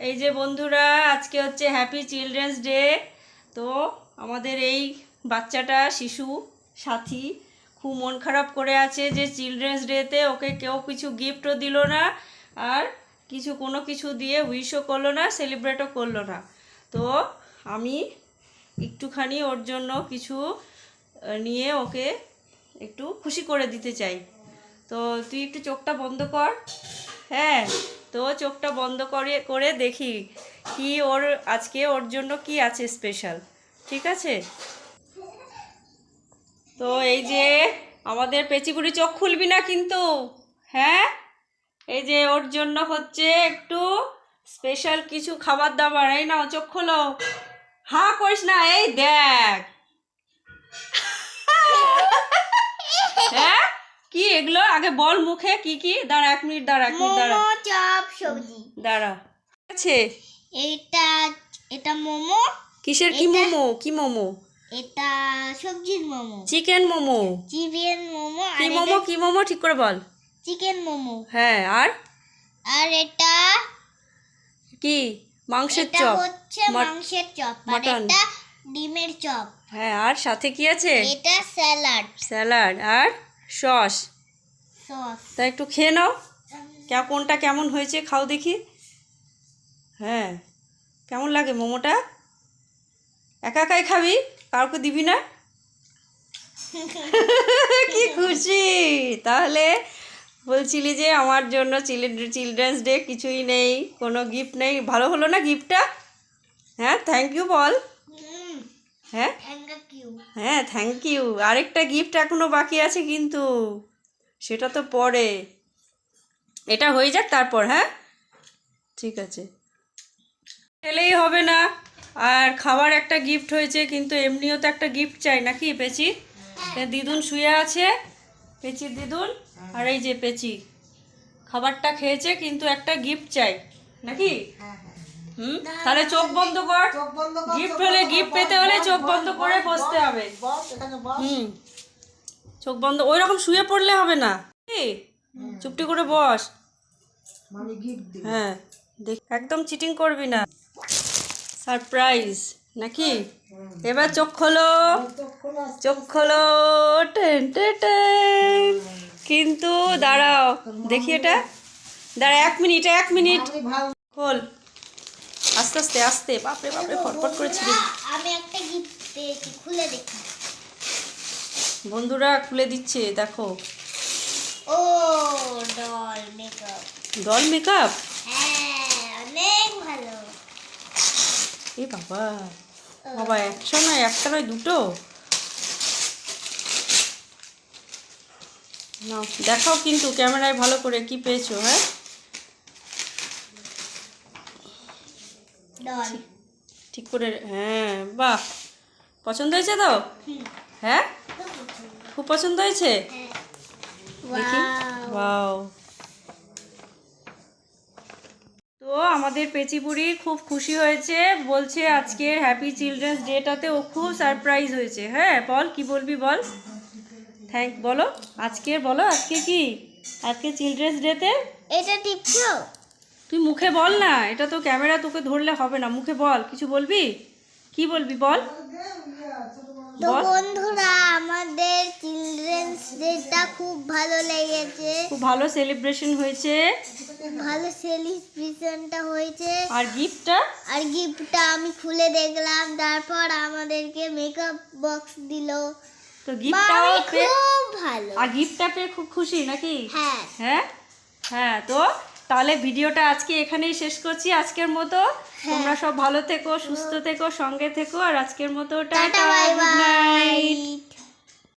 এই যে বন্ধুরা, আজকে হচ্ছে হ্যাপি চিলড্রেন্স ডে। তো আমাদের এই বাচ্চাটা শিশু সাথী খুব মন খারাপ করে আছে যে চিলড্রেন্স ডেতে ওকে কেউ কিছু গিফটও দিল না, আর কোনো কিছু দিয়ে উইশও করলো না, সেলিব্রেটও করলো না। তো আমি একটুখানি ওর জন্য কিছু নিয়ে ওকে একটু খুশি করে দিতে চাই। তো তুই একটু চোখটা বন্ধ কর। হ্যাঁ, তো চোখটা বন্ধ করে দেখি কি আজকে ওর জন্য কি আছে স্পেশাল। ঠিক আছে? তো এই যে আমাদের পেচিপুরি, চোখ খুলবি না কিন্তু। হ্যাঁ, এই যে ওর জন্য হচ্ছে একটু স্পেশাল কিছু খাবার দাবার। এই নাও, চোখ খোলো। হ্যাঁ করিস না, এই দেখ। হ্যাঁ, কি এগুলো আগে বল মুখে কি কি। দাঁড়া, এক মিনিট দাঁড়া। চপ সবজি দাঁড়া। আছে এটা এটা মোমো। কিসের কি মোমো? কি মোমো? এটা সবজির মোমো। চিকেন মোমো। চিকেন মোমো। কি মোমো? কি মোমো ঠিক করে বল। চিকেন মোমো। হ্যাঁ, আর এটা কি? মাংসের এটা চপ। হচ্ছে মাংসের চপ। আর মটন। এটা ডিমের চপ। হ্যাঁ, আর সাথে কি আছে? এটা স্যালাড আর সস। সস। তা একটু খেয়ে নাও, কোনটা কেমন হয়েছে খাও দেখি। হ্যাঁ, কেমন লাগে মোমোটা? একা একাই খাবি, কাউকে দিবি না? কি খুশি! তাহলে বলছিলি যে আমার জন্য চিলড্রেন্স ডে কিছুই নেই, কোনো গিফট নেই। ভালো হলো না গিফটটা? হ্যাঁ, থ্যাংক ইউ বল। হ্যাঁ হ্যাঁ, থ্যাংক ইউ। আরেকটা গিফট এখনো বাকি আছে কিন্তু, সেটা তো পরে। এটা হয়ে যাক তারপর। হ্যাঁ, ঠিক আছে। খেলেই হবে না, আর খাবার একটা গিফট হয়েছে, কিন্তু এমনিও তো একটা গিফট চাই নাকি পেচি? দিদুন শুয়ে আছে, পেচির দিদুন। আর এই যে পেচি খাবারটা খেয়েছে, কিন্তু একটা গিফট চাই নাকি? তাহলে চোখ বন্ধ কর। গিফট পেতে হলে চোখ বন্ধ করে বসতে হবে। চোখ বন্ধ, ওই রকম শুয়ে পড়লে হবে না, চুপটি করে বস। হ্যাঁ, দেখ, একদম চিটিং করবি না। সারপ্রাইজ নাকি? এবার চোখ খোলো, চোখ খোলো। Ten ten ten. কিন্তু দাঁড়াও দেখি, এটা দাঁড়া, এক মিনিট। খোল, আস্তে আস্তে আস্তে। বাপরে বাপরে, ফটফট করে ছিঁড়ে। আমি একটা গিফট পেয়েছি, খুলে দেখি। বন্ধুরা খুলে দিচ্ছে, দেখো। ও ডল মেকআপ। Doll makeup? হ্যাঁ, অনেক ভালো। এই বাবা, বাবা একশো নয়, একটা নয়, দুটো। নাও দেখাও কিন্তু ক্যামেরায় ভালো করে কি পেয়েছো। হ্যাঁ, ডল ঠিক করে। হ্যাঁ, বাহ, পছন্দ হয়েছে তো? হ্যাঁ, খুব পছন্দ হয়েছে। দেখি, ওয়াও। তো আমাদের পেচিপুরি খুব খুশি হয়েছে, বলছে আজকের হ্যাপি চিলড্রেন্স ডেটাতে ও খুব সারপ্রাইজ হয়েছে। হ্যাঁ, বল কি বলবি বল। বলো বলো আজকে কি, আজকে চিলড্রেন্স ডেতে এটা টিপছো? তুই মুখে বল না, এটা তো ক্যামেরা, তোকে ধরলে হবে না। মুখে বল, কিছু বলবি, কি বলবি বল। তো বন্ধুরা, আমাদের চিলড্রেন্স ডেটা খুব ভালো লেগেছে, খুব ভালো সেলিব্রেশন হয়েছে, ভালো সেলিব্রেশনটা হয়েছে। আর গিফটটা আমি খুলে দেখলাম, তারপর আমাদেরকে মেকআপ বক্স দিল। তো গিফটটাও খুব ভালো, আর গিফটটা পেয়ে খুব খুশি নাকি? হ্যাঁ হ্যাঁ হ্যাঁ। তো তাহলে ভিডিওটা আজকে এখানেই শেষ করছি আজকের মতো। তোমরা সব ভালো থেকো, সুস্থ থেকো, সঙ্গে থেকো। আর আজকের মতো tata, bye good night. By.